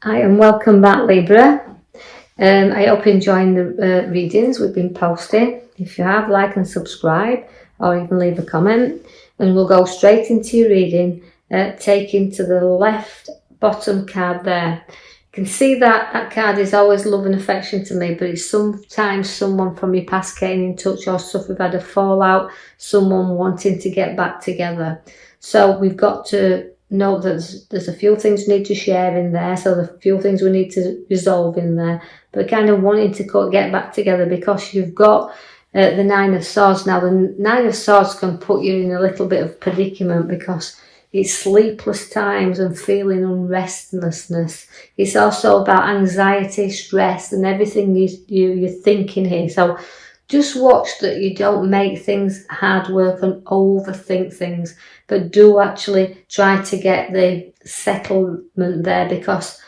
Hi and welcome back, Libra. I hope you're enjoying the readings we've been posting. If you have, like and subscribe, or even leave a comment. And we'll go straight into your reading, taking to the left bottom card there. You can see that card is always love and affection to me, but it's sometimes someone from your past getting in touch or stuff. We've had a fallout, someone wanting to get back together. So we've got to note that there's a few things we need to share in there, so there's a few things we need to resolve in there, but kind of wanting to get back together because you've got the Nine of Swords. Now the Nine of Swords can put you in a little bit of predicament because it's sleepless times and feeling unrestlessness. It's also about anxiety, stress and everything you're thinking here. So just watch that you don't make things hard work and overthink things, but do actually try to get the settlement there because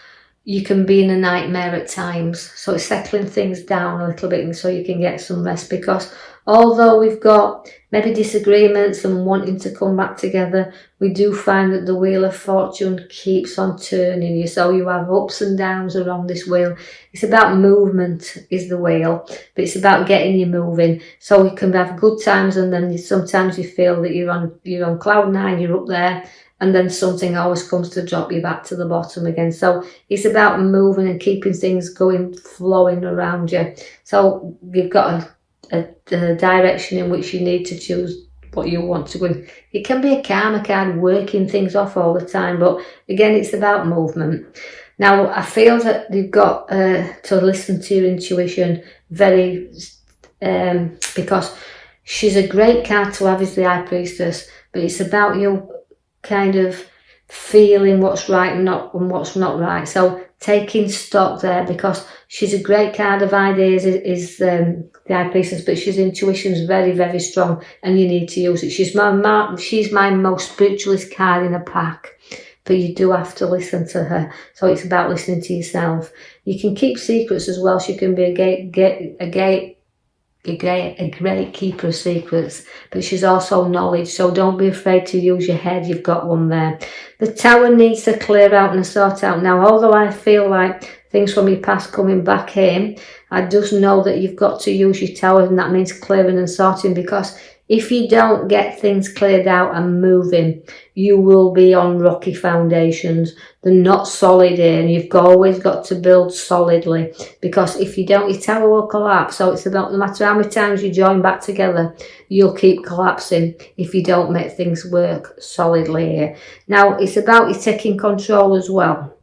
you can be in a nightmare at times. So it's settling things down a little bit so you can get some rest, because although we've got maybe disagreements and wanting to come back together, we do find that the wheel of fortune keeps on turning you. So you have ups and downs around this wheel. It's about movement is the wheel, but it's about getting you moving. So you can have good times and then sometimes you feel that you're on cloud nine, you're up there, and then something always comes to drop you back to the bottom again. So it's about moving and keeping things going, flowing around you. So you've got a direction in which you need to choose what you want to go in. It can be a karma card, working things off all the time, but again, it's about movement. Now, I feel that you've got to listen to your intuition very, because she's a great card to have as the High Priestess, but it's about you kind of feeling what's right and what's not right. So taking stock there, because she's a great card of ideas is the High Priestess, but she's intuition's very, very strong and you need to use it. She's my most spiritualist card in a pack, but you do have to listen to her. So it's about listening to yourself. You can keep secrets as well. She can be a great keeper of secrets, but she's also knowledge, so don't be afraid to use your head. You've got one there. The Tower needs to clear out and sort out. Now, although I feel like things from your past coming back in, I just know that you've got to use your Tower, and that means clearing and sorting, because if you don't get things cleared out and moving, you will be on rocky foundations. They're not solid here, and you've always got to build solidly, because if you don't, your tower will collapse. So it's about, no matter how many times you join back together, you'll keep collapsing if you don't make things work solidly here. Now, it's about you taking control as well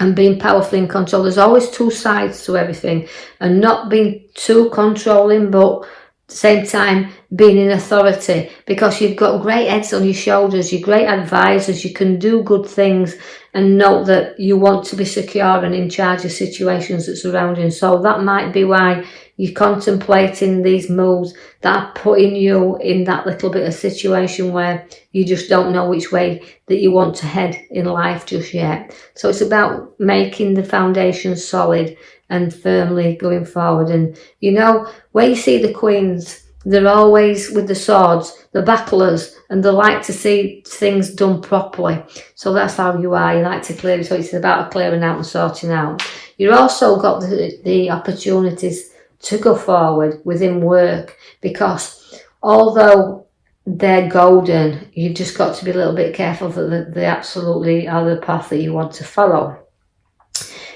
and being powerful in control. There's always two sides to everything, and not being too controlling, but at the same time being in authority, because you've got great heads on your shoulders, you're great advisors, you can do good things, and note that you want to be secure and in charge of situations that surround you. So that might be why you're contemplating these moves that are putting you in that little bit of situation where you just don't know which way that you want to head in life just yet. So it's about making the foundation solid and firmly going forward. And you know, where you see the queens, they're always with the swords, the battlers, and they like to see things done properly. So that's how you are. You like to clear. So it's about clearing out and sorting out. You've also got the opportunities to go forward within work, because although they're golden, you've just got to be a little bit careful that they absolutely are the path that you want to follow.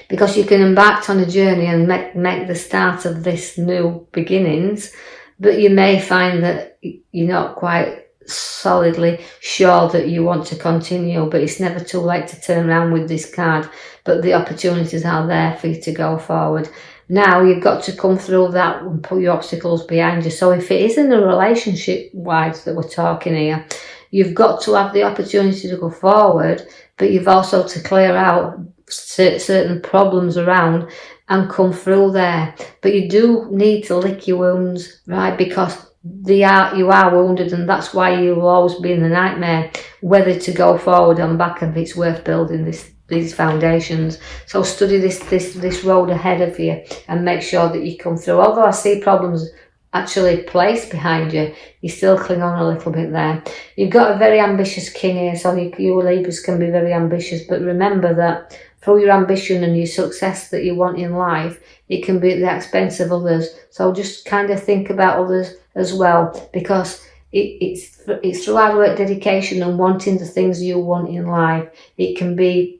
Because you can embark on a journey and make the start of this new beginnings, but you may find that you're not quite solidly sure that you want to continue, but it's never too late to turn around with this card. But the opportunities are there for you to go forward. Now you've got to come through that and put your obstacles behind you. So if it is in a relationship wise that we're talking here, you've got to have the opportunity to go forward, but you've also to clear out certain problems around and come through there. But you do need to lick your wounds, right? Because you are wounded, and that's why you'll always be in the nightmare whether to go forward and back, and it's worth building these foundations. So study this road ahead of you and make sure that you come through. Although I see problems actually placed behind you, you still cling on a little bit there. You've got a very ambitious king here, so you Libras can be very ambitious, but remember that through your ambition and your success that you want in life, it can be at the expense of others. So just kind of think about others as well, because it's through hard work, dedication, and wanting the things you want in life. It can be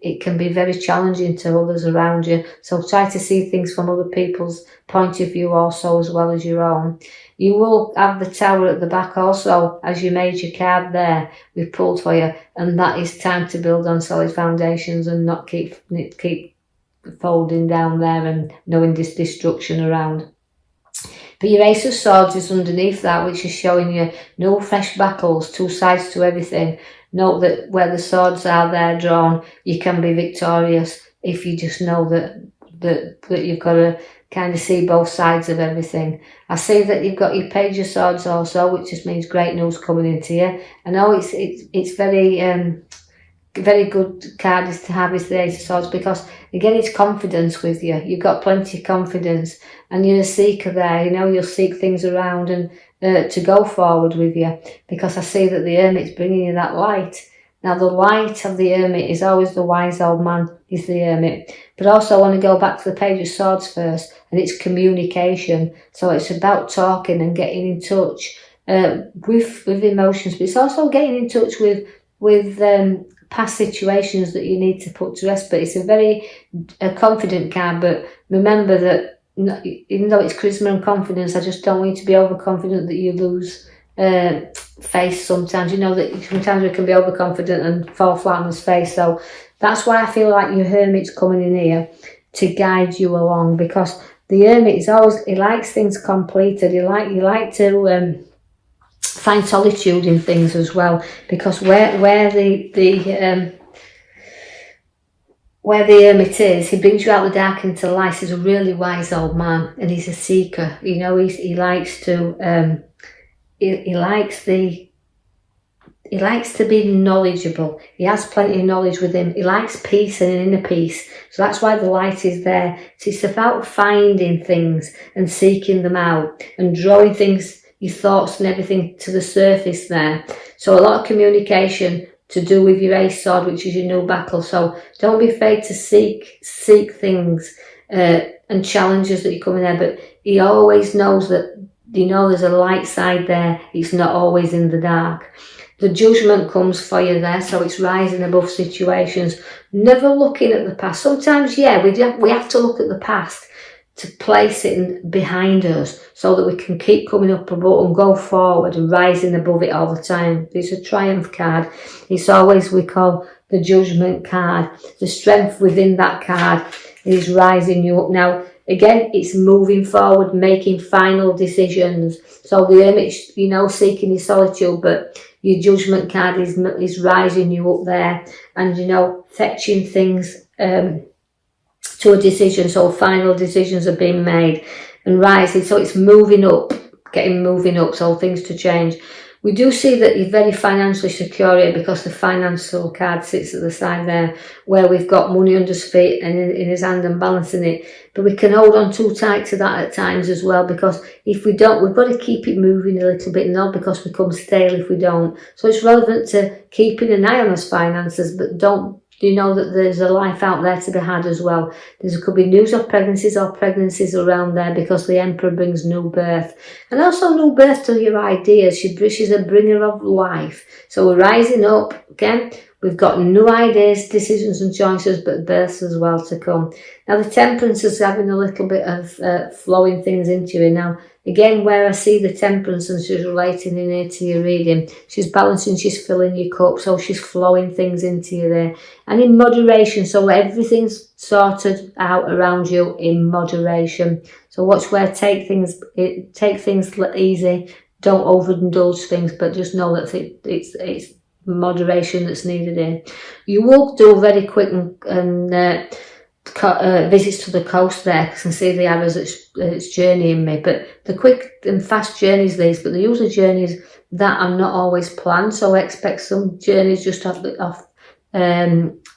very challenging to others around you. So try to see things from other people's point of view also, as well as your own. You will have the Tower at the back also as your major card there. We've pulled for you, and that is time to build on solid foundations and not keep folding down there and knowing this destruction around. But your Ace of Swords is underneath that, which is showing you no fresh battles, two sides to everything. Note that where the swords are there drawn, you can be victorious if you just know that you've got to kind of see both sides of everything. I see that you've got your Page of Swords also, which just means great news coming into you. I know it's very good card is to have is the Ace of Swords, because again it's confidence with you. You've got plenty of confidence and you're a seeker there. You know, you'll seek things around and to go forward with you, because I see that the Hermit's bringing you that light. Now the light of the Hermit is always the wise old man, is the Hermit. But also I want to go back to the Page of Swords first, and it's communication. So it's about talking and getting in touch with emotions, but it's also getting in touch with past situations that you need to put to rest. But it's a confident card. But remember that even though it's charisma and confidence, I just don't want you to be overconfident that you lose face sometimes. You know that sometimes we can be overconfident and fall flat on his face. So that's why I feel like your Hermit's coming in here to guide you along, because the Hermit is always, he likes things completed. You like to find solitude in things as well, because where the Hermit is, he brings you out of the dark into light. He's a really wise old man, and he's a seeker. You know, he likes to he likes to be knowledgeable. He has plenty of knowledge with him. He likes peace and inner peace. So that's why the light is there. So it's about finding things and seeking them out and drawing things, your thoughts and everything, to the surface there. So a lot of communication to do with your Ace Sword, which is your new battle. So don't be afraid to seek things and challenges that you come in there. But he always knows that, you know, there's a light side there. It's not always in the dark. The Judgment comes for you there, so it's rising above situations. Never looking at the past. Sometimes, yeah, we have to look at the past to place it behind us so that we can keep coming up above and go forward and rising above it all the time. It's a triumph card. It's always, we call the Judgment card. The strength within that card is rising you up. Now, again, it's moving forward, making final decisions. So the Hermit, you know, seeking his solitude, but your Judgment card is rising you up there, and, you know, fetching things to a decision. So final decisions are being made and rising. So it's moving up, moving up. So things to change. We do see that you're very financially secure here, because the financial card sits at the side there, where we've got money under his feet and in his hand and balancing it. But we can hold on too tight to that at times as well, because if we don't, we've got to keep it moving a little bit, not because we become stale if we don't. So it's relevant to keeping an eye on his finances, but don't, you know that there's a life out there to be had as well. There could be news of pregnancies around there, because the Emperor brings new birth. And also new birth to your ideas. She's a bringer of life. So we're rising up, again. We've got new ideas, decisions and choices, but births as well to come. Now the Temperance is having a little bit of flowing things into you. Now, again, where I see the Temperance and she's relating in here to your reading, she's balancing, she's filling your cup, so she's flowing things into you there. And in moderation, so everything's sorted out around you in moderation. So watch where take things easy. Don't overindulge things, but just know that it's moderation that's needed here. You will do very quick and visits to the coast there, because I can see the arrows it's journeying me. But the quick and fast journeys these, but the usual journeys that are not always planned. So I expect some journeys just off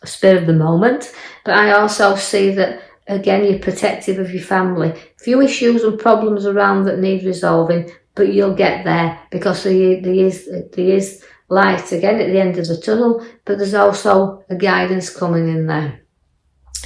spur of the moment. But I also see that, again, you're protective of your family. Few issues and problems around that need resolving, but you'll get there, because there is light again at the end of the tunnel, but there's also a guidance coming in there.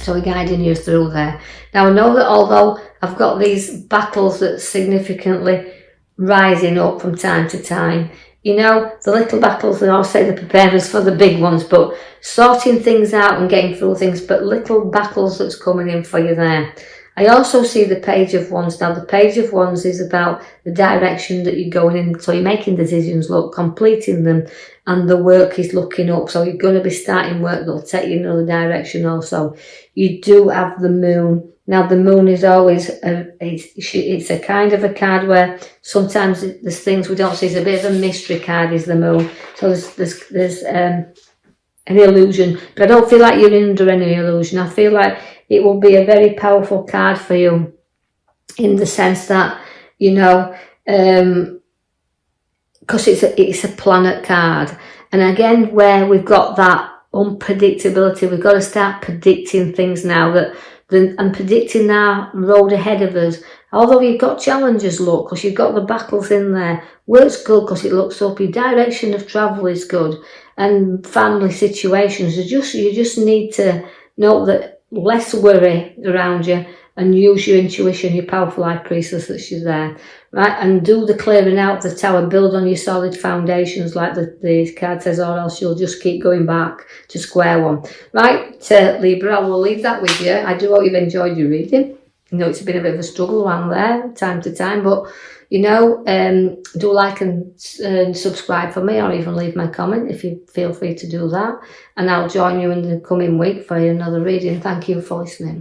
So we're guiding you through there. Now I know that although I've got these battles that's significantly rising up from time to time, you know, the little battles, they all say the preparedness for the big ones, but sorting things out and getting through things, but little battles that's coming in for you there. I also see the Page of Wands. Now, the Page of Wands is about the direction that you're going in. So you're making decisions, look, completing them, and the work is looking up. So you're going to be starting work that'll take you in another direction also. You do have the Moon. Now, the Moon is always, it's a kind of a card where sometimes there's things we don't see. It's a bit of a mystery card, is the Moon. So there's an illusion. But I don't feel like you're under any illusion. I feel like it will be a very powerful card for you in the sense that, you know, because it's a planet card. And again, where we've got that unpredictability, we've got to start predicting things now and predicting our road ahead of us. Although you've got challenges, look, because you've got the battles in there. Work's good because it looks up. Your direction of travel is good. And family situations, you just need to know that less worry around you and use your intuition, your powerful high priestess that she's there, right? And do the clearing out of the tower, build on your solid foundations like the card says, or else you'll just keep going back to square one. Right, Libra, I will leave that with you. I do hope you've enjoyed your reading. You know, it's been a bit of a struggle around there, time to time, but you know, do like and subscribe for me, or even leave my comment if you feel free to do that. And I'll join you in the coming week for another reading. Thank you for listening.